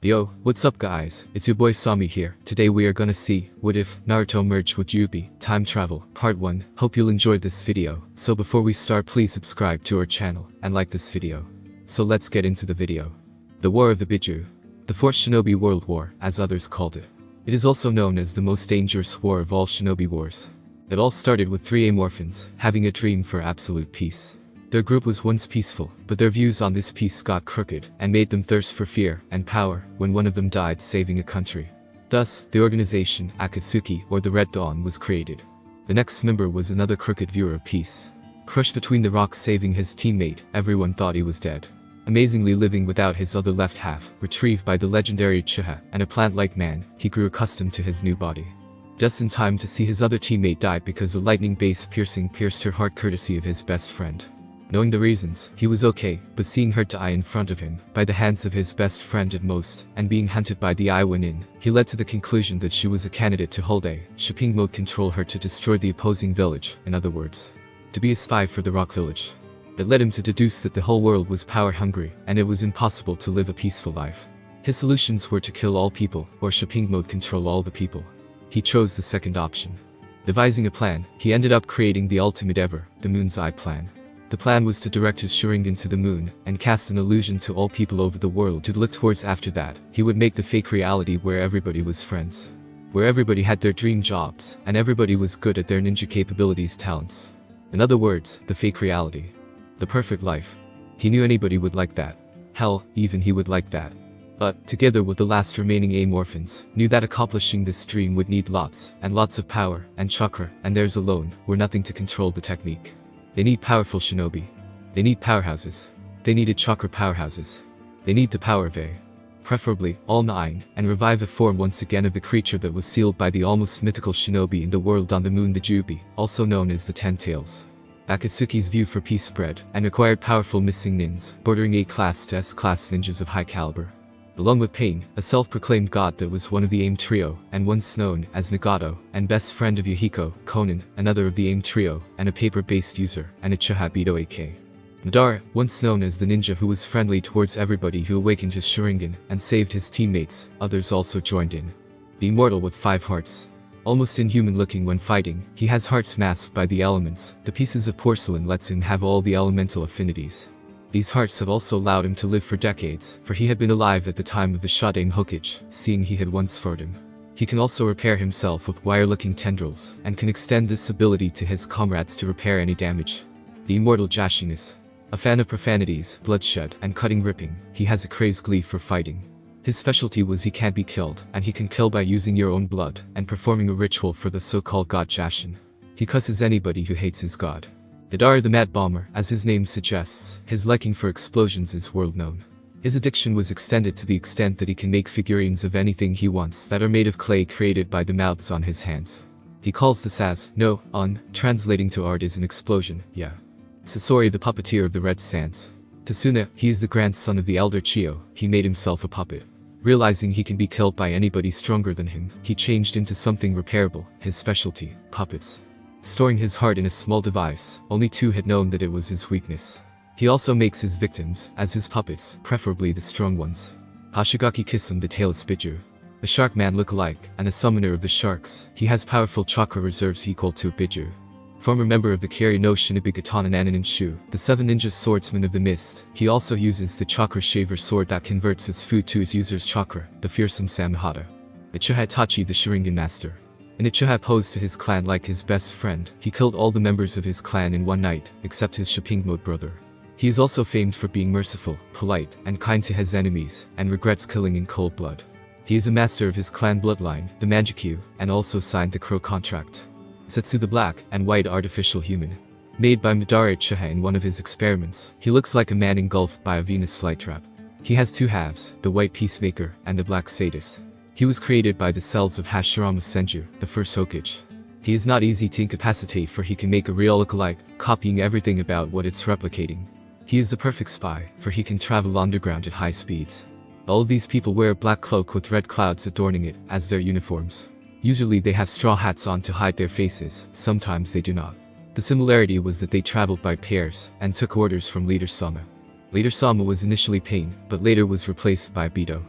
Yo, what's up guys, it's your boy Sami here. Today we are gonna see, what if Naruto merged with Juubi, time travel, part 1. Hope you'll enjoy this video. So before we start, please subscribe to our channel, and like this video. So let's get into the video. The War of the Biju. The Fourth Shinobi World War, as others called it. It is also known as the most dangerous war of all shinobi wars. It all started with three amorphins, having a dream for absolute peace. Their group was once peaceful, but their views on this peace got crooked, and made them thirst for fear and power when one of them died saving a country. Thus, the organization, Akatsuki, or the Red Dawn, was created. The next member was another crooked viewer of peace. Crushed between the rocks saving his teammate, everyone thought he was dead. Amazingly living without his other left half, retrieved by the legendary Uchiha, and a plant-like man, he grew accustomed to his new body. Just in time to see his other teammate die because a lightning base pierced her heart courtesy of his best friend. Knowing the reasons, he was okay, but seeing her die in front of him, by the hands of his best friend at most, and being hunted by the Iwanin, he led to the conclusion that she was a candidate to hold a shipping mode control her to destroy the opposing village, in other words, to be a spy for the Rock Village. It led him to deduce that the whole world was power-hungry, and it was impossible to live a peaceful life. His solutions were to kill all people, or shipping mode control all the people. He chose the second option. Devising a plan, he ended up creating the ultimate ever, the Moon's Eye plan. The plan was to direct his Sharingan to the moon, and cast an illusion to all people over the world to look towards. After that, he would make the fake reality where everybody was friends. Where everybody had their dream jobs, and everybody was good at their ninja capabilities talents. In other words, the fake reality. The perfect life. He knew anybody would like that. Hell, even he would like that. But, together with the last remaining amorphins, knew that accomplishing this dream would need lots, and lots of power, and chakra, and theirs alone, were nothing to control the technique. They need powerful shinobi. They need powerhouses. They needed chakra powerhouses. They need the power of preferably, all 9, and revive a form once again of the creature that was sealed by the almost mythical shinobi in the world on the moon, the Juubi, also known as the Ten Tails. Akatsuki's view for peace spread, and acquired powerful missing nins, bordering A-class to S-class ninjas of high caliber. Along with Pain, a self-proclaimed god that was one of the AIM trio, and once known as Nagato, and best friend of Yahiko, Conan, another of the AIM trio, and a paper-based user, and a Chihabito AK. Madara, once known as the ninja who was friendly towards everybody who awakened his Sharingan, and saved his teammates, others also joined in. The immortal with 5 hearts. Almost inhuman looking when fighting, he has hearts masked by the elements. The pieces of porcelain lets him have all the elemental affinities. These hearts have also allowed him to live for decades, for he had been alive at the time of the Shodaime Hokage, seeing he had once fought him. He can also repair himself with wire-looking tendrils, and can extend this ability to his comrades to repair any damage. The immortal Jashinis. A fan of profanities, bloodshed, and cutting ripping, he has a crazed glee for fighting. His specialty was he can't be killed, and he can kill by using your own blood, and performing a ritual for the so-called god Jashin. He cusses anybody who hates his god. Madara the Mad Bomber, as his name suggests, his liking for explosions is world known. His addiction was extended to the extent that he can make figurines of anything he wants that are made of clay created by the mouths on his hands. He calls this as, translating to art is an explosion, yeah. Sasori the puppeteer of the Red Sands. Tasuna, he is the grandson of the elder Chiyo, he made himself a puppet. Realizing he can be killed by anybody stronger than him, he changed into something repairable, his specialty, puppets. Storing his heart in a small device, only 2 had known that it was his weakness. He also makes his victims, as his puppets, preferably the strong ones. Hashigaki Kisum the Tailless Biju. A shark man look-alike, and a summoner of the sharks, he has powerful chakra reserves equal to a Biju. Former member of the Kari no Shinobi Katana Nanin Shu, the 7 ninja swordsman of the mist, he also uses the chakra shaver sword that converts its food to his user's chakra, the fearsome Samihata. Uchiha Itachi the Sharingan master. An Uchiha posed to his clan like his best friend, he killed all the members of his clan in one night, except his shipping mode brother. He is also famed for being merciful, polite, and kind to his enemies, and regrets killing in cold blood. He is a master of his clan bloodline, the Manjikyu, and also signed the Crow contract. Setsu the Black and White artificial human. Made by Madara Uchiha in one of his experiments, he looks like a man engulfed by a Venus flytrap. He has 2 halves, the White Peacemaker and the Black Sadist. He was created by the cells of Hashirama Senju, the first Hokage. He is not easy to incapacitate, for he can make a real look-alike, copying everything about what it's replicating. He is the perfect spy, for he can travel underground at high speeds. All of these people wear a black cloak with red clouds adorning it, as their uniforms. Usually they have straw hats on to hide their faces, sometimes they do not. The similarity was that they traveled by pairs, and took orders from Leader Sama. Leader Sama was initially Pain, but later was replaced by Bito.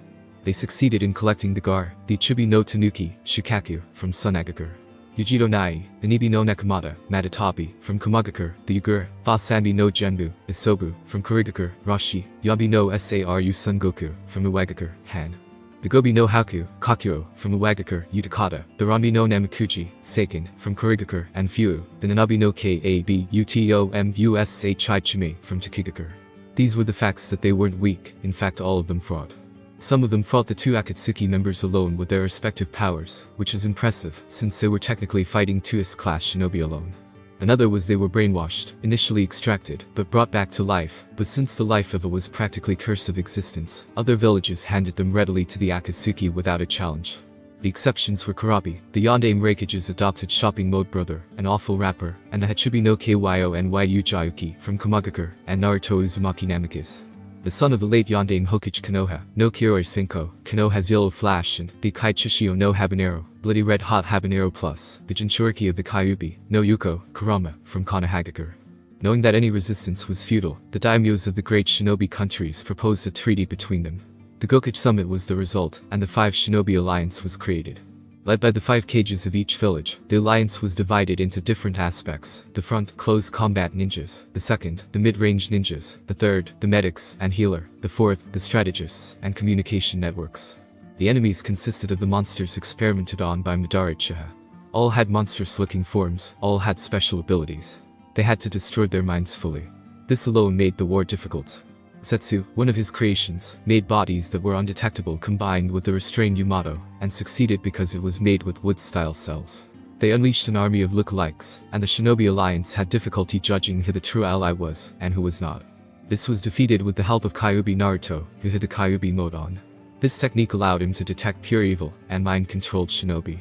They succeeded in collecting the Gar, the Chibi no Tanuki, Shikaku, from Sunagakur. Yujiro Nai, the Nibi no Nakamata, Matatabi, from Kamagakur, the Yugur, Fasambi no Genbu, Isobu, from Kurigakur, Rashi, Yabi no Saru Sungoku, from Uwagakur, Han. The Gobi no Haku, Kakyo, from Uwagakur, Utakata, the Rambi no Namakuji, Seiken, from Kurigakur, and Fu, the Nanabi no Kab Utomushi Chime, from Takigakur. These were the facts that they weren't weak, in fact all of them fought. Some of them fought the two Akatsuki members alone with their respective powers, which is impressive, since they were technically fighting two S-class shinobi alone. Another was they were brainwashed, initially extracted, but brought back to life, but since the life of it was practically cursed of existence, other villages handed them readily to the Akatsuki without a challenge. The exceptions were Kurabi, the Yondaime Reikage's adopted shopping mode brother, an awful rapper, and the Hachibi no Kyo and Yu Jayuki from Kamagakur, and Naruto Uzumaki Namikaze. The son of the late Yondaime Hokage Konoha, no Kiroi Senko, Konoha has Yellow Flash and the Kai Chishio no Habanero, Bloody Red Hot Habanero Plus, the Jinchuriki of the Kyuubi, no Yuko, Kurama, from Konohagakure. Knowing that any resistance was futile, the daimyos of the great shinobi countries proposed a treaty between them. The Gokage Summit was the result, and the 5 Shinobi Alliance was created. Led by the 5 Kages of each village, the alliance was divided into different aspects: the front, close combat ninjas; the second, the mid-range ninjas; the third, the medics and healer; the fourth, the strategists and communication networks. The enemies consisted of the monsters experimented on by Madara Uchiha. All had monstrous-looking forms, all had special abilities. They had to destroy their minds fully. This alone made the war difficult. Setsu, one of his creations, made bodies that were undetectable combined with the restrained Yamato, and succeeded because it was made with wood-style cells. They unleashed an army of look-alikes, and the Shinobi Alliance had difficulty judging who the true ally was, and who was not. This was defeated with the help of Kyuubi Naruto, who had the Kyuubi mode on. This technique allowed him to detect pure evil, and mind-controlled shinobi.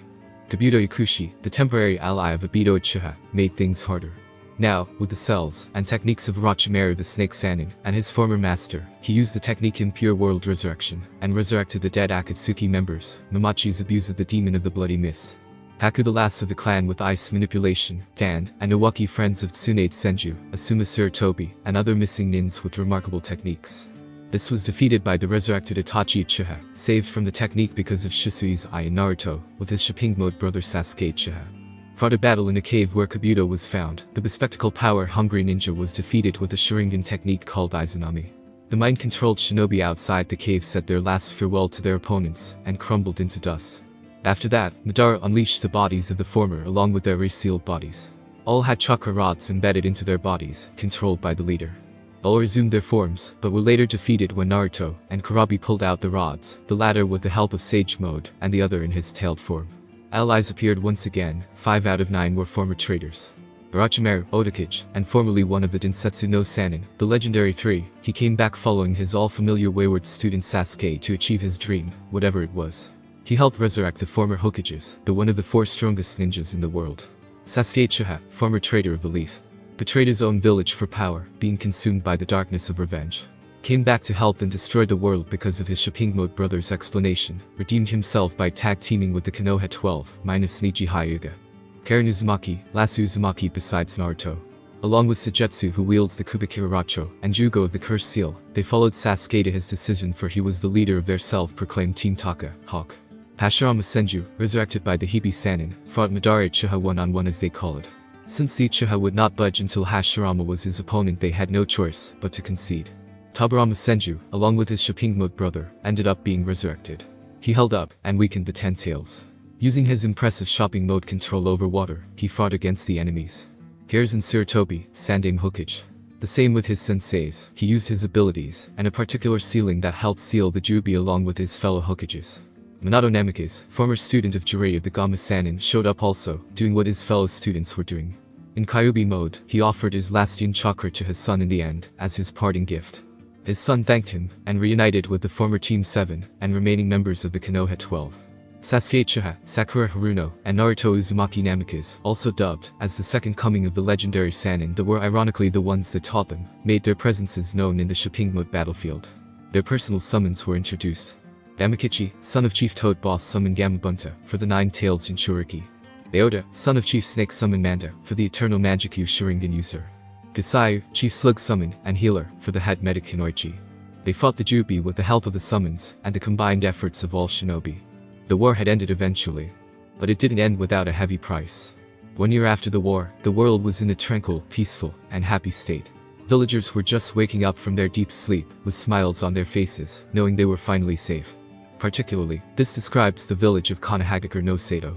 Kabuto Yakushi, the temporary ally of Obito Uchiha, made things harder. Now, with the cells and techniques of Orochimaru the Snake Sannin and his former master, he used the technique Impure World Resurrection and resurrected the dead Akatsuki members, Mamachi's abuse of the Demon of the Bloody Mist. Haku the last of the clan with ice manipulation, Dan, and Owaki friends of Tsunade Senju, Asuma Tobi, and other missing nins with remarkable techniques. This was defeated by the resurrected Itachi Uchiha, saved from the technique because of Shisui's eye in Naruto, with his Shipping mode brother Sasuke Uchiha. Fought a battle in a cave where Kabuto was found, the bespectacled power-hungry ninja was defeated with a Sharingan technique called Izanami. The mind-controlled shinobi outside the cave said their last farewell to their opponents, and crumbled into dust. After that, Madara unleashed the bodies of the former along with their resealed bodies. All had chakra rods embedded into their bodies, controlled by the leader. All resumed their forms, but were later defeated when Naruto and Kurabi pulled out the rods, the latter with the help of Sage Mode, and the other in his tailed form. Allies appeared once again. 5 out of 9 were former traitors. Orochimaru, Otakage, and formerly one of the Densetsu no Sannin, the legendary 3, he came back following his all-familiar wayward student Sasuke to achieve his dream, whatever it was. He helped resurrect the former Hokages, the one of the 4 strongest ninjas in the world. Sasuke Uchiha, former traitor of the Leaf, betrayed his own village for power, being consumed by the darkness of revenge. Came back to help and destroy the world because of his Shipping mode brother's explanation, redeemed himself by tag-teaming with the Konoha 12, minus Niji Hyuga. Karen Uzumaki, last Uzumaki besides Naruto. Along with Sujetsu who wields the Kubikiracho, and Jugo of the Cursed Seal, they followed Sasuke to his decision for he was the leader of their self-proclaimed Team Taka, Hawk. Hashirama Senju, resurrected by the Hibi Sannin, fought Madara Uchiha one-on-one as they call it. Since the Uchiha would not budge until Hashirama was his opponent, they had no choice but to concede. Tabarama Senju, along with his Shipping mode brother, ended up being resurrected. He held up and weakened the 10 Tails. Using his impressive shopping mode control over water, he fought against the enemies. Here's Tobi, Sandaime Hokage. The same with his senseis, he used his abilities, and a particular sealing that helped seal the Juubi along with his fellow Hokages. Minato Namikaze, former student of Jirei of the Gamma Sannin, showed up also, doing what his fellow students were doing. In Kyuubi mode, he offered his last Yin chakra to his son in the end, as his parting gift. His son thanked him, and reunited with the former Team 7, and remaining members of the Konoha 12. Sasuke Uchiha, Sakura Haruno, and Naruto Uzumaki Namikaze, also dubbed as the second coming of the legendary Sannin that were ironically the ones that taught them, made their presences known in the Shipping mode battlefield. Their personal summons were introduced. Damakichi, son of Chief Toad Boss summoned Gamabunta, for the 9-tailed Jinchuriki. Leota, son of Chief Snake summoned Manda, for the eternal Manjikyu Sharingan user. Kasayu, Chief Slug summon and healer, for the head medic Kinoichi. They fought the Juubi with the help of the summons and the combined efforts of all shinobi. The war had ended eventually. But it didn't end without a heavy price. 1 year after the war, the world was in a tranquil, peaceful, and happy state. Villagers were just waking up from their deep sleep, with smiles on their faces, knowing they were finally safe. Particularly, this describes the village of Konohagakure no Sato.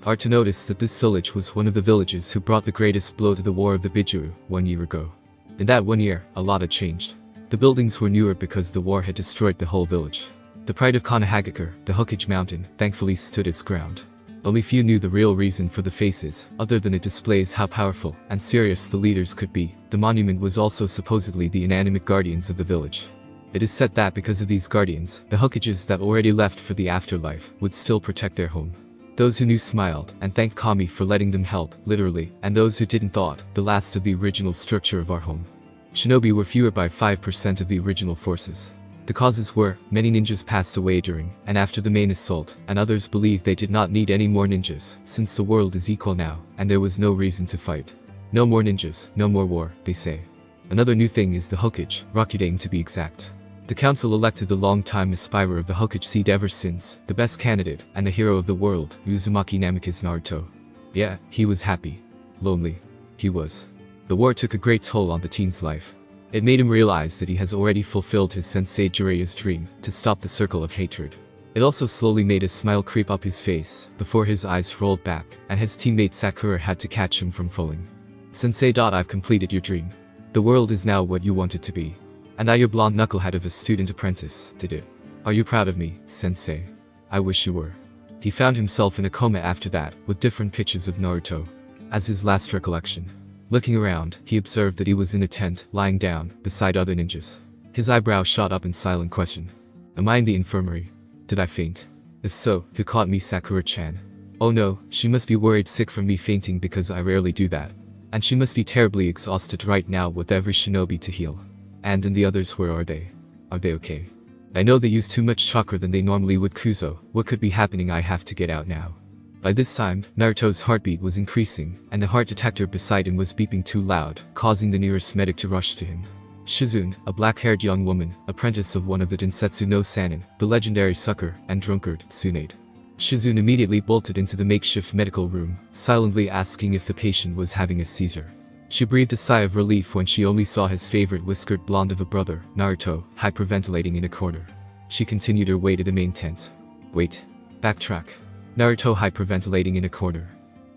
Are to notice that this village was one of the villages who brought the greatest blow to the War of the Bijuu 1 year ago. In that 1 year, a lot had changed. The buildings were newer because the war had destroyed the whole village. The pride of Konohagakure, the Hokage mountain, thankfully stood its ground. Only few knew the real reason for the faces, other than it displays how powerful and serious the leaders could be. The monument was also supposedly the inanimate guardians of the village. It is said that because of these guardians, the Hokages that already left for the afterlife would still protect their home. Those who knew smiled and thanked Kami for letting them help, literally, and those who didn't thought, the last of the original structure of our home. Shinobi were fewer by 5% of the original forces. The causes were, many ninjas passed away during and after the main assault, and others believed they did not need any more ninjas, since the world is equal now, and there was no reason to fight. No more ninjas, no more war, they say. Another new thing is the Hokage, Rakudang to be exact. The council elected the long-time aspirer of the Hokage seat ever since, the best candidate, and the hero of the world, Uzumaki Namikaze Naruto. Yeah, he was happy. Lonely. He was. The war took a great toll on the teen's life. It made him realize that he has already fulfilled his sensei Jiraiya's dream, to stop the circle of hatred. It also slowly made a smile creep up his face, before his eyes rolled back, and his teammate Sakura had to catch him from falling. Sensei. I've completed your dream. The world is now what you want it to be. And I, your blonde knucklehead of a student apprentice, did it. Are you proud of me, Sensei? I wish you were. He found himself in a coma after that, with different pictures of Naruto as his last recollection. Looking around, he observed that he was in a tent, lying down, beside other ninjas. His eyebrows shot up in silent question. Am I in the infirmary? Did I faint? If so, who caught me, Sakura-chan? Oh no, she must be worried sick from me fainting because I rarely do that. And she must be terribly exhausted right now with every shinobi to heal. And the others, where are they? Are they okay? I know they use too much chakra than they normally would. Kuzo, what could be happening? I have to get out now. By this time, Naruto's heartbeat was increasing, and the heart detector beside him was beeping too loud, causing the nearest medic to rush to him. Shizune, a black-haired young woman, apprentice of one of the Densetsu no Sannin, the legendary sucker and drunkard, Tsunade. Shizune immediately bolted into the makeshift medical room, silently asking if the patient was having a seizure. She breathed a sigh of relief when she only saw his favorite whiskered blonde of a brother, Naruto, hyperventilating in a corner. She continued her way to the main tent. Wait. Backtrack. Naruto hyperventilating in a corner.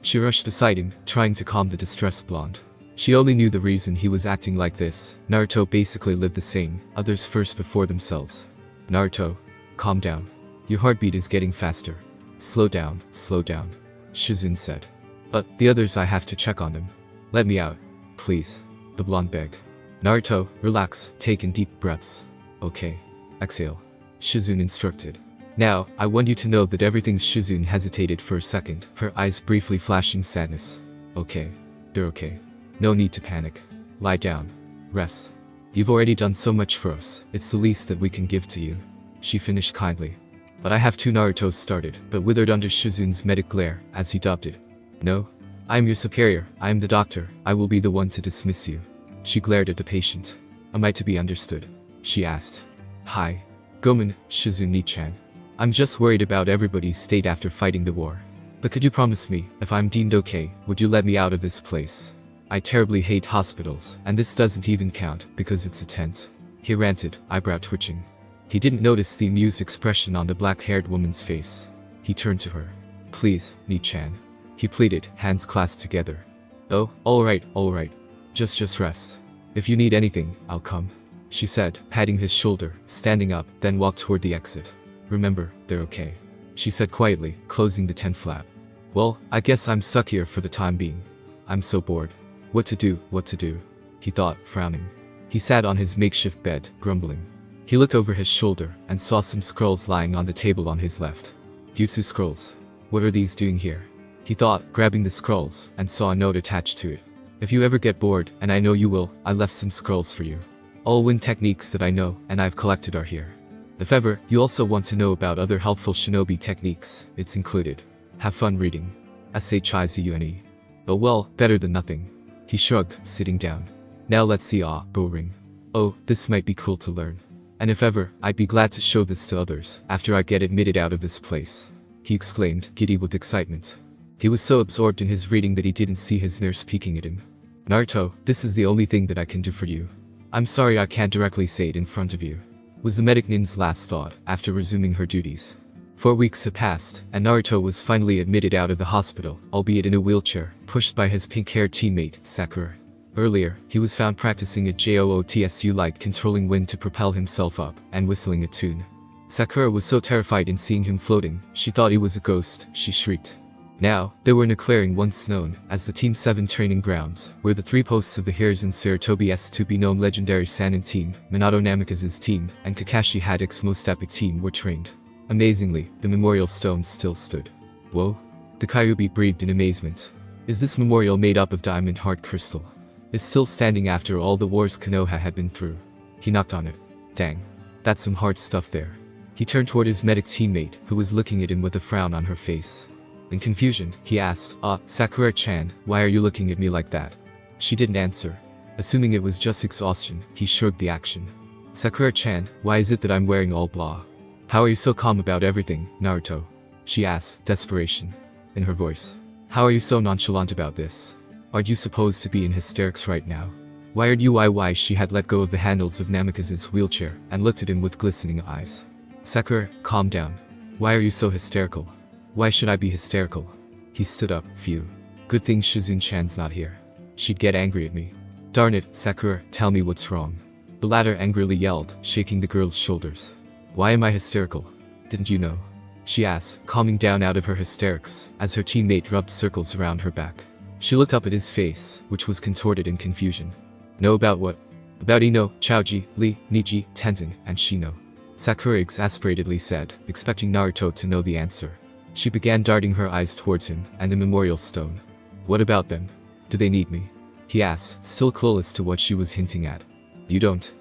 She rushed beside him, trying to calm the distressed blonde. She only knew the reason he was acting like this. Naruto basically lived the saying, others first before themselves. Naruto, calm down. Your heartbeat is getting faster. Slow down, Shizune said. But the others, I have to check on them. Let me out, please, the blonde begged. Naruto, relax, take in deep breaths. Okay. Exhale. Shizune instructed. Now, I want you to know that everything's. Shizune hesitated for a second, her eyes briefly flashing sadness. Okay. They're okay. No need to panic. Lie down. Rest. You've already done so much for us, it's the least that we can give to you. She finished kindly. But I have to. Naruto started, but withered under Shizune's medic glare, as he dubbed it. No. I am your superior, I am the doctor, I will be the one to dismiss you. She glared at the patient. Am I to be understood? She asked. Hi. Gomen, Shizune-chan. I'm just worried about everybody's state after fighting the war. But could you promise me, if I'm deemed okay, would you let me out of this place? I terribly hate hospitals, and this doesn't even count, because it's a tent. He ranted, eyebrow twitching. He didn't notice the amused expression on the black-haired woman's face. He turned to her. Please, Ni-chan. He pleaded, hands clasped together. Oh, alright. Just rest. If you need anything, I'll come. She said, patting his shoulder, standing up, then walked toward the exit. Remember, they're okay. She said quietly, closing the tent flap. Well, I guess I'm stuck here for the time being. I'm so bored. What to do? He thought, frowning. He sat on his makeshift bed, grumbling. He looked over his shoulder, and saw some scrolls lying on the table on his left. Jutsu scrolls. What are these doing here? He thought, grabbing the scrolls, and saw a note attached to it. If you ever get bored, and I know you will, I left some scrolls for you. All wind techniques that I know, and I've collected are here. If ever, you also want to know about other helpful shinobi techniques, it's included. Have fun reading. Shizune. Oh well, better than nothing. He shrugged, sitting down. Now let's see. Bow ring. Oh, this might be cool to learn. And if ever, I'd be glad to show this to others, after I get admitted out of this place," he exclaimed, giddy with excitement. He was so absorbed in his reading that he didn't see his nurse peeking at him. "Naruto, this is the only thing that I can do for you. I'm sorry I can't directly say it in front of you," was the medic nin's last thought, after resuming her duties. 4 weeks had passed, and Naruto was finally admitted out of the hospital, albeit in a wheelchair, pushed by his pink-haired teammate, Sakura. Earlier, he was found practicing a JOOTSU like controlling wind to propel himself up, and whistling a tune. Sakura was so terrified in seeing him floating, she thought he was a ghost, she shrieked. Now, they were in a clearing once known as the Team 7 training grounds, where the 3 posts of the Hiruzen Sarutobi's to-be-known legendary Sannin team, Minato Namikaze's team, and Kakashi Haddock's most epic team were trained. Amazingly, the memorial stone still stood. "Whoa?" The Kyuubi breathed in amazement. "Is this memorial made up of diamond heart crystal? It's still standing after all the wars Konoha had been through." He knocked on it. "Dang. That's some hard stuff there." He turned toward his medic teammate, who was looking at him with a frown on her face. In confusion, he asked, Sakura-chan, why are you looking at me like that?" She didn't answer. Assuming it was just exhaustion, he shrugged the action. "Sakura-chan, why is it that I'm wearing all blah? How are you so calm about everything, Naruto?" she asked, desperation in her voice. "How are you so nonchalant about this? Aren't you supposed to be in hysterics right now? Why aren't you?" Why she had let go of the handles of Namikaze's wheelchair, and looked at him with glistening eyes. "Sakura, calm down. Why are you so hysterical? Why should I be hysterical?" He stood up. "Phew. Good thing Shizune-chan's not here. She'd get angry at me." "Darn it, Sakura, tell me what's wrong," the latter angrily yelled, shaking the girl's shoulders. "Why am I hysterical? Didn't you know?" she asked, calming down out of her hysterics, as her teammate rubbed circles around her back. She looked up at his face, which was contorted in confusion. "Know about what?" "About Ino, Chaoji, Lee, Niji, Tenten, and Shino," Sakura exasperatedly said, expecting Naruto to know the answer. She began darting her eyes towards him, and the memorial stone. "What about them? Do they need me?" he asked, still clueless to what she was hinting at. You don't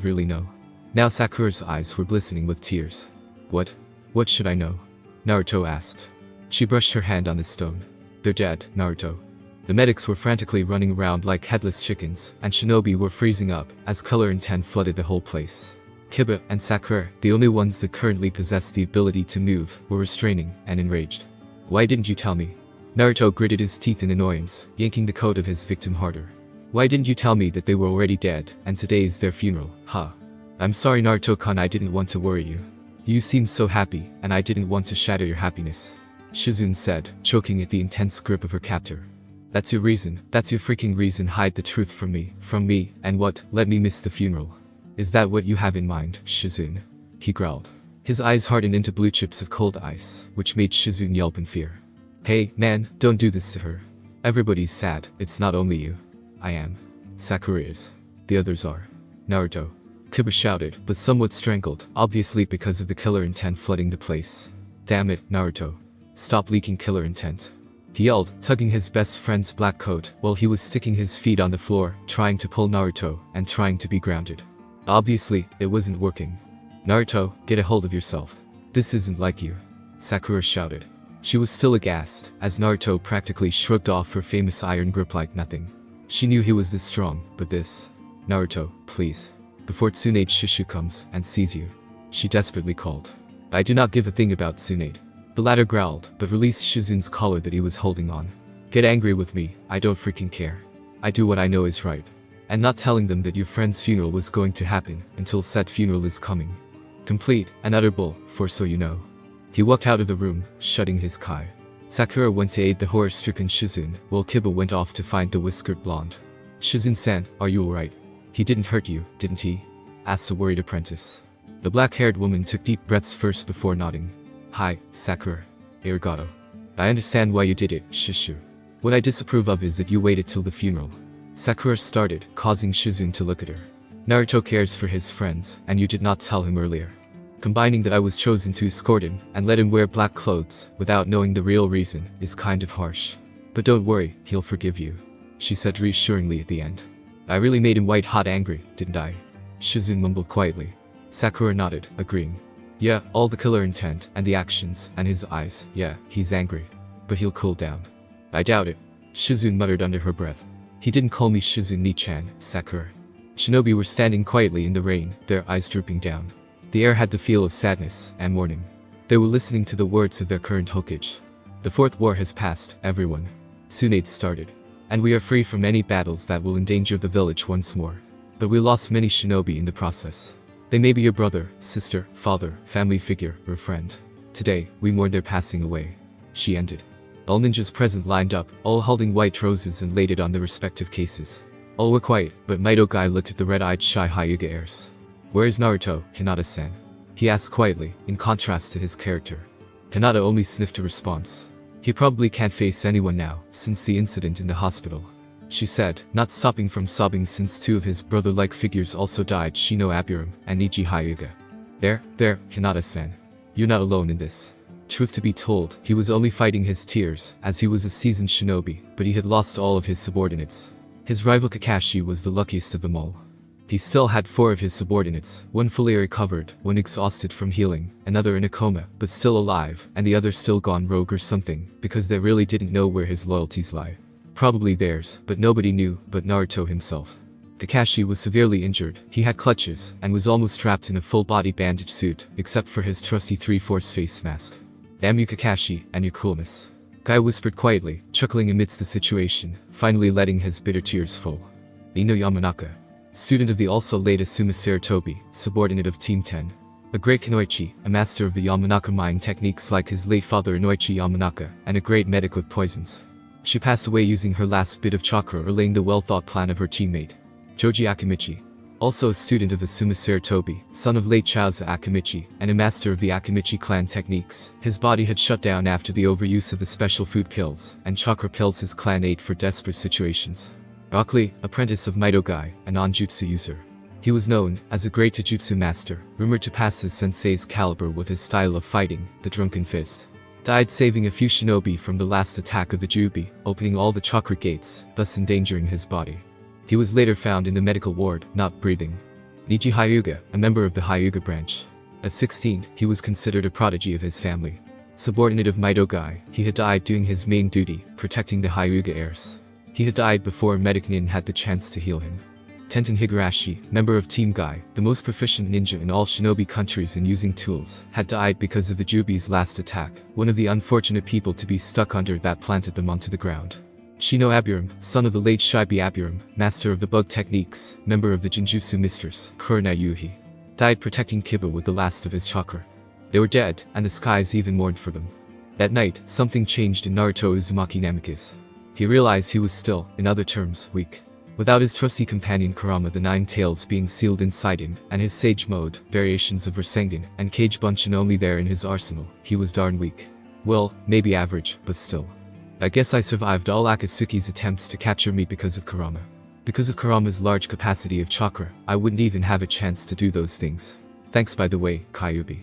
really know." Now Sakura's eyes were glistening with tears. What should I know?" Naruto asked. She brushed her hand on the stone. "They're dead, Naruto." The medics were frantically running around like headless chickens, and Shinobi were freezing up, as color and ten flooded the whole place. Kiba and Sakura, the only ones that currently possessed the ability to move, were restraining and enraged. "Why didn't you tell me?" Naruto gritted his teeth in annoyance, yanking the coat of his victim harder. "Why didn't you tell me that they were already dead, and today is their funeral, huh?" "I'm sorry, Naruto-kun, I didn't want to worry you. You seemed so happy, and I didn't want to shatter your happiness," Shizune said, choking at the intense grip of her captor. "That's your reason, that's your freaking reason. Hide the truth from me, and what, let me miss the funeral? Is that what you have in mind, Shizune?" he growled. His eyes hardened into blue chips of cold ice, which made Shizune yelp in fear. "Hey, man, don't do this to her. Everybody's sad, it's not only you." "I am. Sakura is. The others are." "Naruto," Kiba shouted, but somewhat strangled, obviously because of the killer intent flooding the place. "Damn it, Naruto. Stop leaking killer intent," he yelled, tugging his best friend's black coat, while he was sticking his feet on the floor, trying to pull Naruto, and trying to be grounded. Obviously, it wasn't working. "Naruto, get a hold of yourself. This isn't like you," Sakura shouted. She was still aghast, as Naruto practically shrugged off her famous iron grip like nothing. She knew he was this strong, but this... "Naruto, please. Before Tsunade Shishu comes and sees you," she desperately called. "I do not give a thing about Tsunade," the latter growled, but released Shizune's collar that he was holding on. "Get angry with me, I don't freaking care. I do what I know is right. And not telling them that your friend's funeral was going to happen until said funeral is coming. Complete and utter bull, for so you know." He walked out of the room, shutting his kai. Sakura went to aid the horror-stricken Shizune, while Kiba went off to find the whiskered blonde. "Shizune-san, are you alright? He didn't hurt you, didn't he?" asked the worried apprentice. The black-haired woman took deep breaths first before nodding. "Hi, Sakura. Arigato. I understand why you did it, Shishu. What I disapprove of is that you waited till the funeral." Sakura started, causing Shizune to look at her. "Naruto cares for his friends, and you did not tell him earlier. Combining that I was chosen to escort him, and let him wear black clothes, without knowing the real reason, is kind of harsh. But don't worry, he'll forgive you," she said reassuringly at the end. "I really made him white-hot angry, didn't I?" Shizune mumbled quietly. Sakura nodded, agreeing. "Yeah, all the killer intent, and the actions, and his eyes, yeah, he's angry. But he'll cool down." "I doubt it," Shizune muttered under her breath. "He didn't call me Shizune-chan, Sakura." Shinobi were standing quietly in the rain, their eyes drooping down. The air had the feel of sadness and mourning. They were listening to the words of their current Hokage. The fourth war has passed, everyone. Soon it's started. And we are free from any battles that will endanger the village once more. But we lost many shinobi in the process. They may be your brother, sister, father, family figure, or friend. Today, we mourn their passing away. She ended. All ninjas present lined up, all holding white roses and laid it on their respective cases. All were quiet, but Maito-gai looked at the red-eyed shy Hyuga heirs. "Where is Naruto, Hinata-san?" he asked quietly, in contrast to his character. Hinata only sniffed a response. "He probably can't face anyone now, since the incident in the hospital," she said, not stopping from sobbing since two of his brother-like figures also died, Shino Aburum and Niji Hyuga. There, Hinata-san. You're not alone in this." Truth to be told, he was only fighting his tears, as he was a seasoned shinobi, but he had lost all of his subordinates. His rival Kakashi was the luckiest of them all. He still had 4 of his subordinates, one fully recovered, one exhausted from healing, another in a coma, but still alive, and the other still gone rogue or something, because they really didn't know where his loyalties lie. Probably theirs, but nobody knew, but Naruto himself. Kakashi was severely injured, he had clutches, and was almost trapped in a full-body bandage suit, except for his trusty 3/4 face mask. "Damn you Kakashi, and your coolness," Guy whispered quietly, chuckling amidst the situation, finally letting his bitter tears fall. Ino Yamanaka, student of the also late Asuma Sarutobi, subordinate of Team 10. A great Kunoichi, a master of the Yamanaka mining techniques like his late father Inoichi Yamanaka, and a great medic with poisons. She passed away using her last bit of chakra relaying the well-thought plan of her teammate. Joji Akimichi, also a student of Asuma Sarutobi, son of late Chaozu Akimichi, and a master of the Akimichi clan techniques. His body had shut down after the overuse of the special food pills, and chakra pills his clan ate for desperate situations. Rock Lee, apprentice of Maito-gai, a non-jutsu user. He was known as a great taijutsu master, rumored to pass his sensei's caliber with his style of fighting, the drunken fist. Died saving a few shinobi from the last attack of the Juubi, opening all the chakra gates, thus endangering his body. He was later found in the medical ward, not breathing. Niji Hyuga, a member of the Hyuga branch. At 16, he was considered a prodigy of his family. Subordinate of Maito-gai, he had died doing his main duty, protecting the Hyuga heirs. He had died before Medic Nin had the chance to heal him. Tenten Higurashi, member of Team Gai, the most proficient ninja in all shinobi countries in using tools, had died because of the Juubi's last attack, one of the unfortunate people to be stuck under that planted them onto the ground. Shino Aburum, son of the late Shibi Aburum, master of the bug techniques, member of the Jinjutsu Mistress, Kurona Yuhi, died protecting Kiba with the last of his chakra. They were dead, and the skies even mourned for them. That night, something changed in Naruto Uzumaki Namikaze. He realized he was still, in other terms, weak. Without his trusty companion Kurama, the 9 tails being sealed inside him, and his Sage Mode, variations of Rasengan, and Cage Bunshin only there in his arsenal, he was darn weak. Well, maybe average, but still. I guess I survived all Akatsuki's attempts to capture me because of Kurama. Because of Kurama's large capacity of chakra, I wouldn't even have a chance to do those things. Thanks by the way, Kyuubi.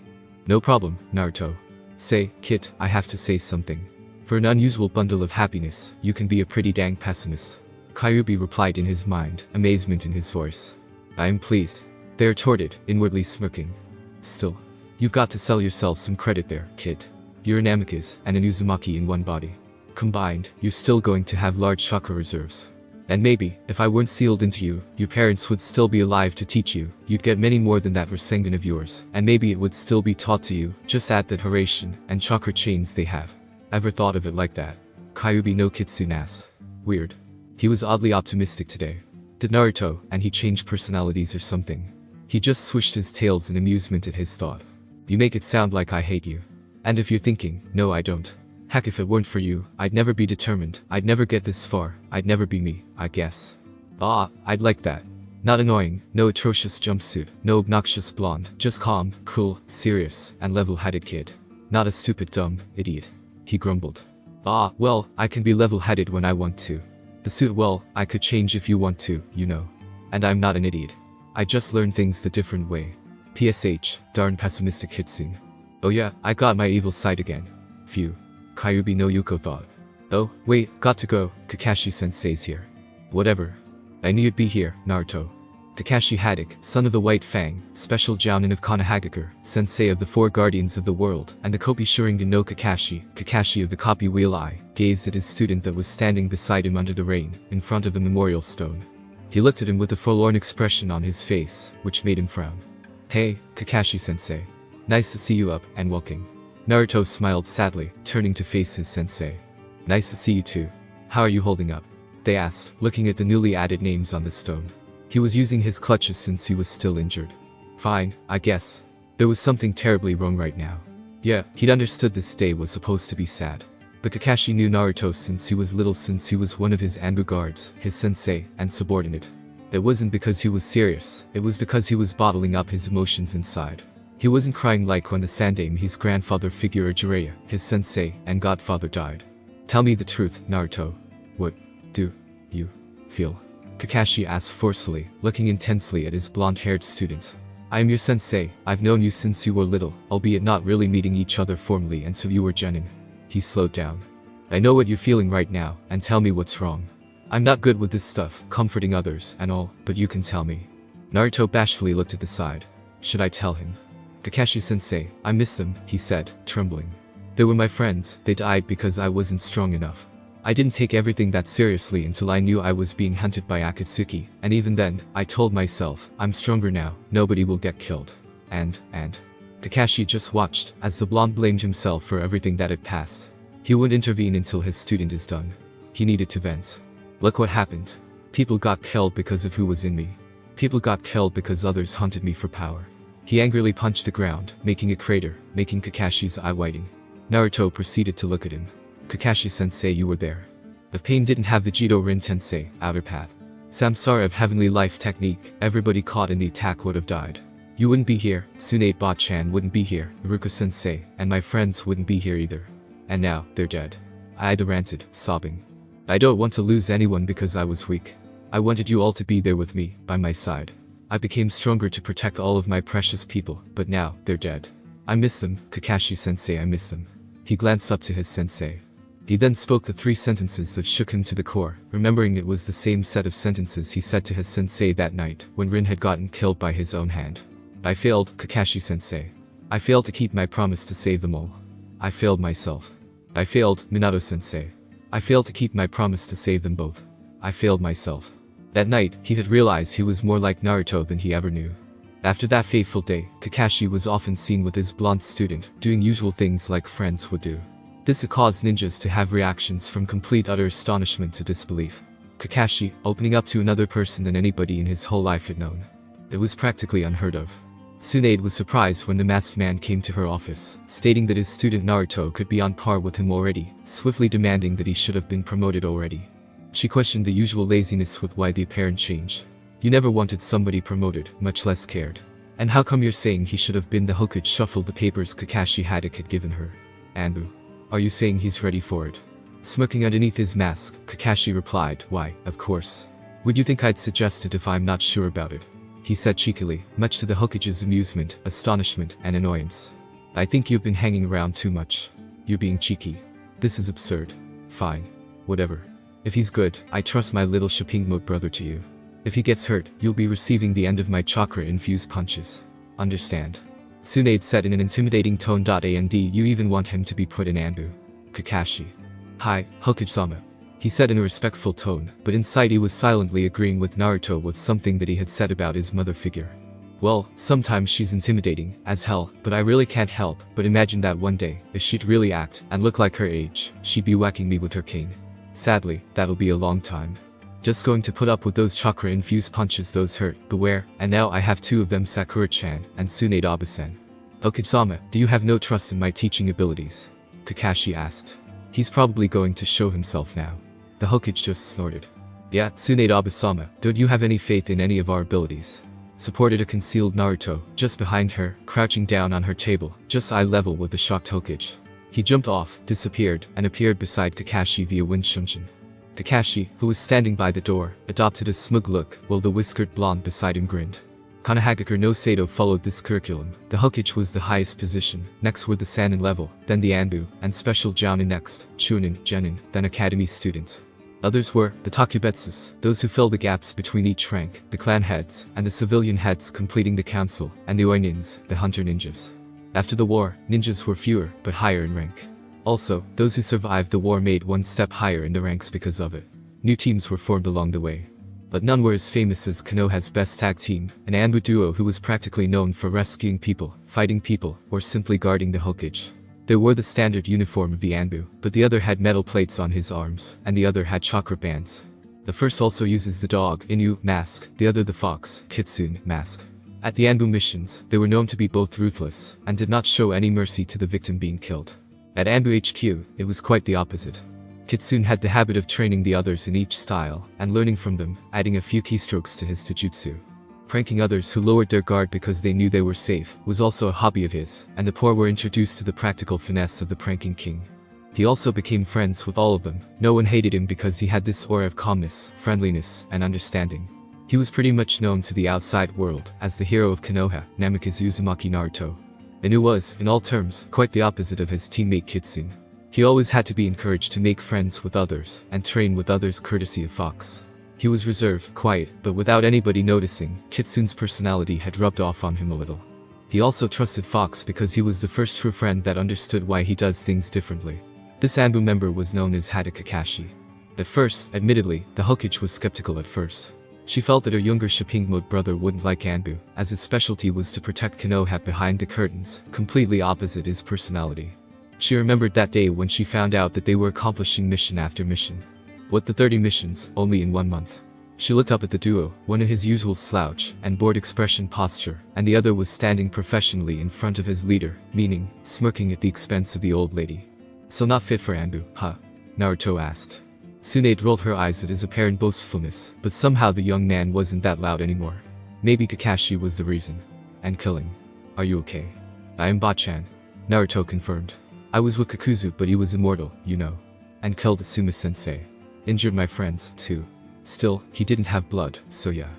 No problem, Naruto. Say, Kit, I have to say something. For an unusual bundle of happiness, you can be a pretty dang pessimist. Kyuubi replied in his mind, amazement in his voice. I am pleased. They retorted, inwardly smirking. Still, you've got to sell yourself some credit there, kid. You're an Amicus and an Uzumaki in one body. Combined, you're still going to have large chakra reserves. And maybe, if I weren't sealed into you, your parents would still be alive to teach you, you'd get many more than that Rasengan of yours, and maybe it would still be taught to you, just add that Haracian and chakra chains they have. Ever thought of it like that? Kyuubi no Kitsunas. Weird. He was oddly optimistic today. Did Naruto, and he changed personalities or something? He just swished his tails in amusement at his thought. You make it sound like I hate you. And if you're thinking, no I don't. Heck, if it weren't for you, I'd never be determined, I'd never get this far, I'd never be me, I guess. Ah, I'd like that. Not annoying, no atrocious jumpsuit, no obnoxious blonde, just calm, cool, serious, and level-headed kid. Not a stupid dumb idiot. He grumbled. Ah, well, I can be level-headed when I want to. The suit, well, I could change if you want to, you know. And I'm not an idiot. I just learn things the different way. PSH, darn pessimistic Hitsune. Oh yeah, I got my evil side again. Phew. Kyuubi no Yuko thought. Oh, wait, got to go, Kakashi-sensei's here. Whatever. I knew you'd be here, Naruto. Kakashi Haddock, son of the White Fang, special Jounin of Konohagakure, sensei of the 4 guardians of the world, and the Kopi Sharingan no Kakashi, Kakashi of the Copy Wheel Eye, gazed at his student that was standing beside him under the rain, in front of the memorial stone. He looked at him with a forlorn expression on his face, which made him frown. Hey, Kakashi-sensei. Nice to see you up and walking. Naruto smiled sadly, turning to face his sensei. Nice to see you too. How are you holding up? They asked, looking at the newly added names on the stone. He was using his clutches since he was still injured. Fine, I guess. There was something terribly wrong right now. Yeah, he'd understood this day was supposed to be sad. But Kakashi knew Naruto since he was little, since he was one of his Anbu guards, his sensei, and subordinate. It wasn't because he was serious, it was because he was bottling up his emotions inside. He wasn't crying like when the Sandaime, his grandfather figure Jiraiya, his sensei, and godfather died. Tell me the truth, Naruto. What do you feel? Kakashi asked forcefully, looking intensely at his blonde-haired student. I am your sensei, I've known you since you were little, albeit not really meeting each other formally until you were genin. He slowed down. I know what you're feeling right now, and tell me what's wrong. I'm not good with this stuff, comforting others and all, but you can tell me. Naruto bashfully looked at the side. Should I tell him? Kakashi-sensei, I miss them, he said, trembling. They were my friends, they died because I wasn't strong enough. I didn't take everything that seriously until I knew I was being hunted by Akatsuki, and even then, I told myself, I'm stronger now, nobody will get killed. And Kakashi just watched, as the blonde blamed himself for everything that had passed. He wouldn't intervene until his student is done. He needed to vent. Look what happened. People got killed because of who was in me. People got killed because others hunted me for power. He angrily punched the ground, making a crater, making Kakashi's eye whiting. Naruto proceeded to look at him. Kakashi-sensei, you were there. If pain didn't have the Jido Rin Tensei, outer path, Samsara of heavenly life technique, everybody caught in the attack would have died. You wouldn't be here, Tsunade Ba-chan wouldn't be here, Iruka-sensei, and my friends wouldn't be here either. And now, they're dead. Ida ranted, sobbing. I don't want to lose anyone because I was weak. I wanted you all to be there with me, by my side. I became stronger to protect all of my precious people, but now, they're dead. I miss them, Kakashi-sensei, I miss them. He glanced up to his sensei. He then spoke the 3 sentences that shook him to the core, remembering it was the same set of sentences he said to his sensei that night, when Rin had gotten killed by his own hand. I failed, Kakashi-sensei. I failed to keep my promise to save them all. I failed myself. I failed, Minato-sensei. I failed to keep my promise to save them both. I failed myself. That night, he had realized he was more like Naruto than he ever knew. After that fateful day, Kakashi was often seen with his blonde student, doing usual things like friends would do. This had caused ninjas to have reactions from complete utter astonishment to disbelief. Kakashi, opening up to another person than anybody in his whole life had known. It was practically unheard of. Tsunade was surprised when the masked man came to her office, stating that his student Naruto could be on par with him already, swiftly demanding that he should have been promoted already. She questioned the usual laziness with why the apparent change. You never wanted somebody promoted, much less cared. And how come you're saying he should have been? The Hokage shuffled the papers Kakashi had given her. Anbu. Are you saying he's ready for it? Smirking underneath his mask, Kakashi replied, why, of course. Would you think I'd suggest it if I'm not sure about it? He said cheekily, much to the Hokage's amusement, astonishment, and annoyance. I think you've been hanging around too much. You're being cheeky. This is absurd. Fine. Whatever. If he's good, I trust my little Shipingmote brother to you. If he gets hurt, you'll be receiving the end of my chakra-infused punches. Understand? Tsunade said in an intimidating tone. And you even want him to be put in Anbu. Kakashi. Hi, Hokage-sama. He said in a respectful tone, but inside he was silently agreeing with Naruto with something that he had said about his mother figure. Well, sometimes she's intimidating, as hell, but I really can't help but imagine that one day, if she'd really act and look like her age, she'd be whacking me with her cane. Sadly, that'll be a long time. Just going to put up with those chakra-infused punches, those hurt, beware, and now I have 2 of them, Sakura-chan and Tsunade Abe-san. Hokage-sama, do you have no trust in my teaching abilities? Kakashi asked. He's probably going to show himself now. The Hokage just snorted. Yeah, Tsunade Abe-sama, don't you have any faith in any of our abilities? Supported a concealed Naruto, just behind her, crouching down on her table, just eye level with the shocked Hokage. He jumped off, disappeared, and appeared beside Kakashi via wind shunshin. Kakashi, who was standing by the door, adopted a smug look, while the whiskered blonde beside him grinned. Konohagakure no Sato followed this curriculum. The Hokage was the highest position, next were the Sannin level, then the Anbu, and Special Jounin next, Chunin, Genin, then Academy students. Others were the Takubetsus, those who filled the gaps between each rank, the clan heads, and the civilian heads completing the council, and the Oinins, the hunter ninjas. After the war, ninjas were fewer, but higher in rank. Also, those who survived the war made one step higher in the ranks because of it. New teams were formed along the way. But none were as famous as Konoha's best tag team, an Anbu duo who was practically known for rescuing people, fighting people, or simply guarding the Hokage. They wore the standard uniform of the Anbu, but the other had metal plates on his arms, and the other had chakra bands. The first also uses the dog, Inu, mask, the other the fox, Kitsune, mask. At the Anbu missions, they were known to be both ruthless, and did not show any mercy to the victim being killed. At Anbu HQ, it was quite the opposite. Kitsune had the habit of training the others in each style, and learning from them, adding a few keystrokes to his taijutsu. Pranking others who lowered their guard because they knew they were safe was also a hobby of his, and the poor were introduced to the practical finesse of the pranking king. He also became friends with all of them. No one hated him because he had this aura of calmness, friendliness, and understanding. He was pretty much known to the outside world as the hero of Konoha, Namikaze Uzumaki Naruto. Inu was, in all terms, quite the opposite of his teammate Kitsune. He always had to be encouraged to make friends with others, and train with others courtesy of Fox. He was reserved, quiet, but without anybody noticing, Kitsune's personality had rubbed off on him a little. He also trusted Fox because he was the first true friend that understood why he does things differently. This Anbu member was known as Kakashi. At first, admittedly, the Hokage was skeptical at first. She felt that her younger Shipingmode brother wouldn't like Anbu, as his specialty was to protect Konoha behind the curtains, completely opposite his personality. She remembered that day when she found out that they were accomplishing mission after mission. What, the 30 missions, only in 1 month? She looked up at the duo, one in his usual slouch and bored expression posture, and the other was standing professionally in front of his leader, meaning, smirking at the expense of the old lady. So not fit for Anbu, huh? Naruto asked. Tsunade rolled her eyes at his apparent boastfulness, but somehow the young man wasn't that loud anymore. Maybe Kakashi was the reason. And killing. Are you okay? I am Bachan. Naruto confirmed. I was with Kakuzu, but he was immortal, you know. And killed Asuma-sensei. Injured my friends, too. Still, he didn't have blood, so yeah.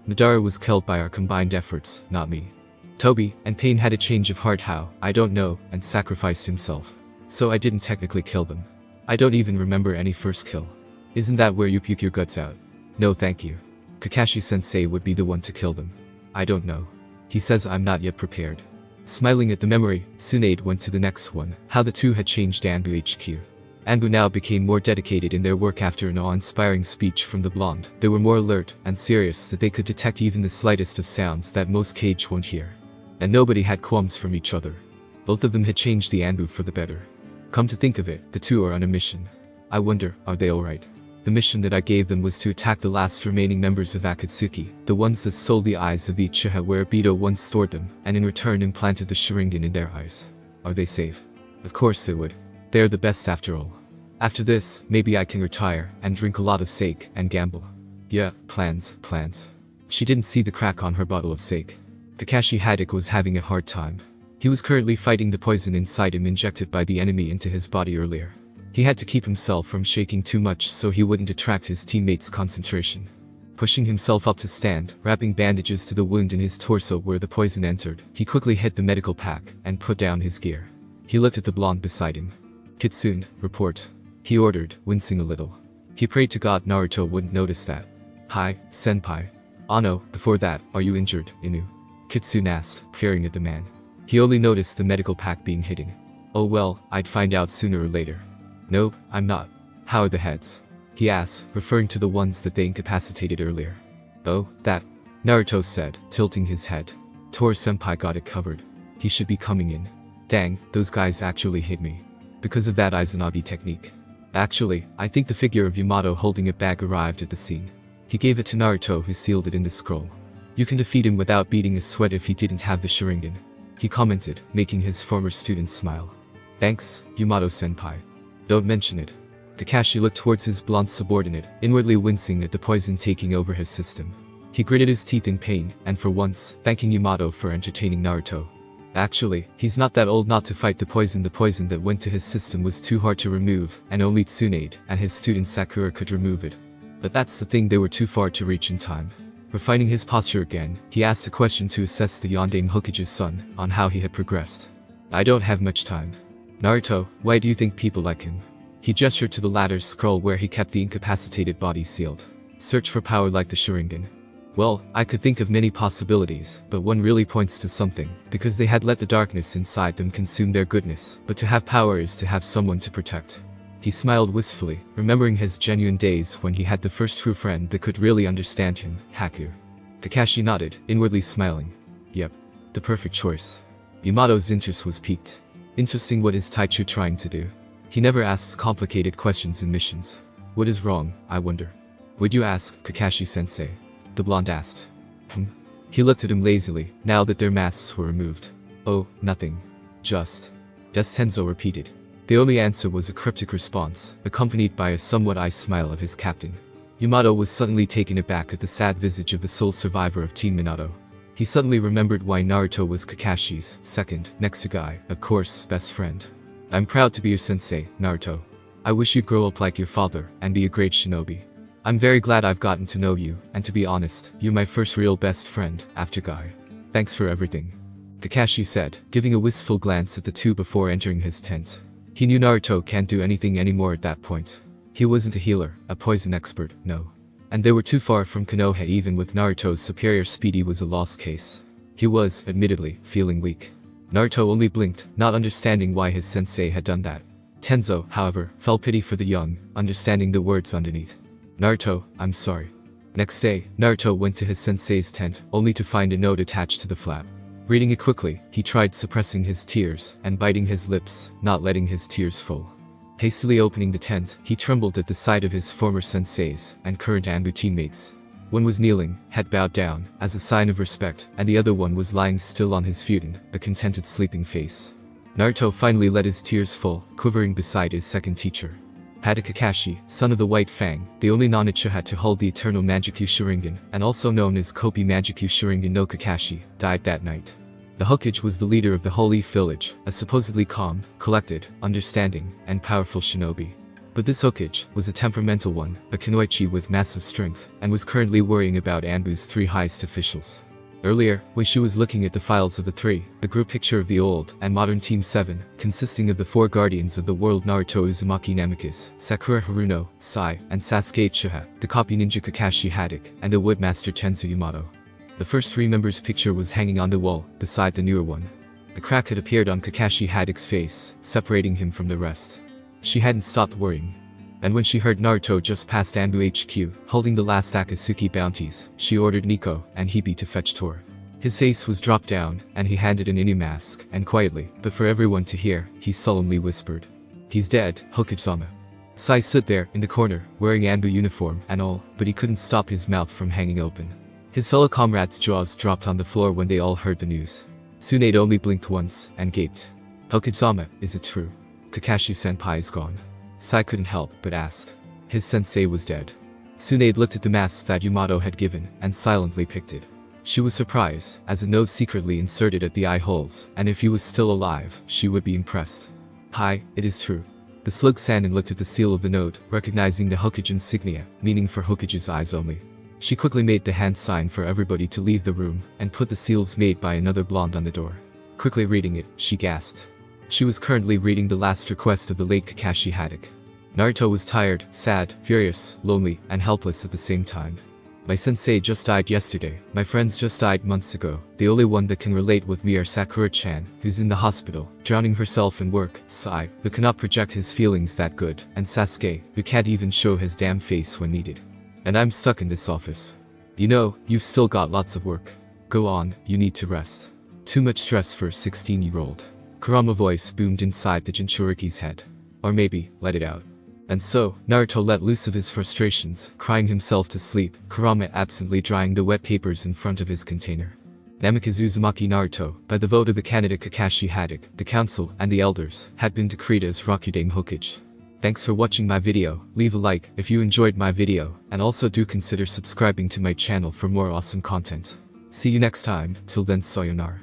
Madara was killed by our combined efforts, not me. Toby and Pain had a change of heart, how, I don't know, and sacrificed himself. So I didn't technically kill them. I don't even remember any first kill. Isn't that where you puke your guts out? No thank you. Kakashi-sensei would be the one to kill them. I don't know. He says I'm not yet prepared. Smiling at the memory, Tsunade went to the next one, how the two had changed Anbu HQ. Anbu now became more dedicated in their work after an awe-inspiring speech from the blonde. They were more alert and serious that they could detect even the slightest of sounds that most Kage won't hear. And nobody had qualms from each other. Both of them had changed the Anbu for the better. Come to think of it, the two are on a mission. I wonder, are they alright? The mission that I gave them was to attack the last remaining members of Akatsuki, the ones that stole the eyes of the Uchiha where Obito once stored them, and in return implanted the Sharingan in their eyes. Are they safe? Of course they would. They're the best after all. After this, maybe I can retire, and drink a lot of sake, and gamble. Yeah, plans. She didn't see the crack on her bottle of sake. Kakashi Haddock was having a hard time. He was currently fighting the poison inside him injected by the enemy into his body earlier. He had to keep himself from shaking too much so he wouldn't attract his teammates' concentration. Pushing himself up to stand, wrapping bandages to the wound in his torso where the poison entered, he quickly hit the medical pack and put down his gear. He looked at the blonde beside him. Kitsune, report. He ordered, wincing a little. He prayed to God Naruto wouldn't notice that. Hi, senpai. Oh no, before that, are you injured, Inu? Kitsune asked, peering at the man. He only noticed the medical pack being hidden. Oh well, I'd find out sooner or later. Nope, I'm not. How are the heads? He asked, referring to the ones that they incapacitated earlier. Oh, that. Naruto said, tilting his head. Tora-senpai got it covered. He should be coming in. Dang, those guys actually hit me. Because of that Izanagi technique. Actually, I think the figure of Yamato holding a bag arrived at the scene. He gave it to Naruto who sealed it in the scroll. You can defeat him without beating a sweat if he didn't have the Sharingan. He commented, making his former student smile. Thanks, Yamato-senpai. Don't mention it. Kakashi looked towards his blonde subordinate, inwardly wincing at the poison taking over his system. He gritted his teeth in pain, and for once, thanking Yamato for entertaining Naruto. Actually, he's not that old not to fight the poison that went to his system was too hard to remove, and only Tsunade and his student Sakura could remove it. But that's the thing, they were too far to reach in time. Refining his posture again, he asked a question to assess the Yondaime Hokage's son, on how he had progressed. I don't have much time. Naruto, why do you think people like him? He gestured to the latter's scroll where he kept the incapacitated body sealed. Search for power like the Sharingan. Well, I could think of many possibilities, but one really points to something, because they had let the darkness inside them consume their goodness, but to have power is to have someone to protect. He smiled wistfully, remembering his genuine days when he had the first true friend that could really understand him, Haku. Kakashi nodded, inwardly smiling. Yep, the perfect choice. Yamato's interest was piqued. Interesting, what is Taichu trying to do? He never asks complicated questions in missions. What is wrong, I wonder? Would you ask, Kakashi-sensei? The blonde asked. He looked at him lazily, now that their masks were removed. Oh, nothing. Just. Tenzo repeated. The only answer was a cryptic response, accompanied by a somewhat ice smile of his captain. Yamato was suddenly taken aback at the sad visage of the sole survivor of Team Minato. He suddenly remembered why Naruto was Kakashi's second, next to Guy, of course, best friend. I'm proud to be your sensei, Naruto. I wish you'd grow up like your father, and be a great shinobi. I'm very glad I've gotten to know you, and to be honest, you're my first real best friend, after Guy. Thanks for everything. Kakashi said, giving a wistful glance at the two before entering his tent. He knew Naruto can't do anything anymore at that point. He wasn't a healer, a poison expert, no. And they were too far from Konoha. Even with Naruto's superior speed, he was a lost case. He was, admittedly, feeling weak. Naruto only blinked, not understanding why his sensei had done that. Tenzo, however, felt pity for the young, understanding the words underneath. Naruto, I'm sorry. Next day, Naruto went to his sensei's tent, only to find a note attached to the flap. Reading it quickly, he tried suppressing his tears, and biting his lips, not letting his tears fall. Hastily opening the tent, he trembled at the sight of his former senseis and current Anbu teammates. One was kneeling, head bowed down, as a sign of respect, and the other one was lying still on his futon, a contented sleeping face. Naruto finally let his tears fall, quivering beside his second teacher. Pada Kakashi, son of the White Fang, the only non-Uchiha to hold the eternal Manjikyu Sharingan, and also known as Kopi Manjikyu Sharingan no Kakashi, died that night. The Hokage was the leader of the Whole Leaf Village, a supposedly calm, collected, understanding, and powerful shinobi. But this Hokage was a temperamental one, a kunoichi with massive strength, and was currently worrying about Anbu's three highest officials. Earlier, when she was looking at the files of the three, a group picture of the old and modern Team 7, consisting of the four guardians of the world Naruto Uzumaki Namikaze, Sakura Haruno, Sai, and Sasuke Uchiha, the copy ninja Kakashi Haddock, and the woodmaster Tenzo Yamato. The first three members' picture was hanging on the wall, beside the newer one. A crack had appeared on Kakashi Haddock's face, separating him from the rest. She hadn't stopped worrying. And when she heard Naruto just passed Anbu HQ, holding the last Akatsuki bounties, she ordered Nico and Hibi to fetch Tor. His face was dropped down, and he handed an Ini mask, and quietly, but for everyone to hear, he solemnly whispered, "He's dead, Hokage-sama." Sai stood there, in the corner, wearing Anbu uniform and all, but he couldn't stop his mouth from hanging open. His fellow comrades' jaws dropped on the floor when they all heard the news. Tsunade only blinked once, and gaped. "Hokage-sama, is it true? Kakashi-senpai is gone." Sai couldn't help but ask. His sensei was dead. Tsunade looked at the mask that Yamato had given, and silently picked it. She was surprised, as a note secretly inserted at the eye holes, and if he was still alive, she would be impressed. "Hi, it is true." The slug Sanin looked at the seal of the note, recognizing the Hokage insignia, meaning for Hokage's eyes only. She quickly made the hand sign for everybody to leave the room, and put the seals made by another blonde on the door. Quickly reading it, she gasped. She was currently reading the last request of the late Kakashi Haddock. Naruto was tired, sad, furious, lonely, and helpless at the same time. "My sensei just died yesterday, my friends just died months ago, the only one that can relate with me are Sakura-chan, who's in the hospital, drowning herself in work, Sai, who cannot project his feelings that good, and Sasuke, who can't even show his damn face when needed. And I'm stuck in this office. You know, you've still got lots of work. Go on, you need to rest. Too much stress for a 16-year-old. Kurama's voice boomed inside the Jinchuriki's head. Or maybe, let it out. And so, Naruto let loose of his frustrations, crying himself to sleep, Kurama absently drying the wet papers in front of his container. Namikaze Uzumaki Naruto, by the vote of the candidate Kakashi Haddock, the council, and the elders, had been decreed as Rakudame Hokage. Thanks for watching my video, leave a like if you enjoyed my video, and also do consider subscribing to my channel for more awesome content. See you next time, till then sayonara.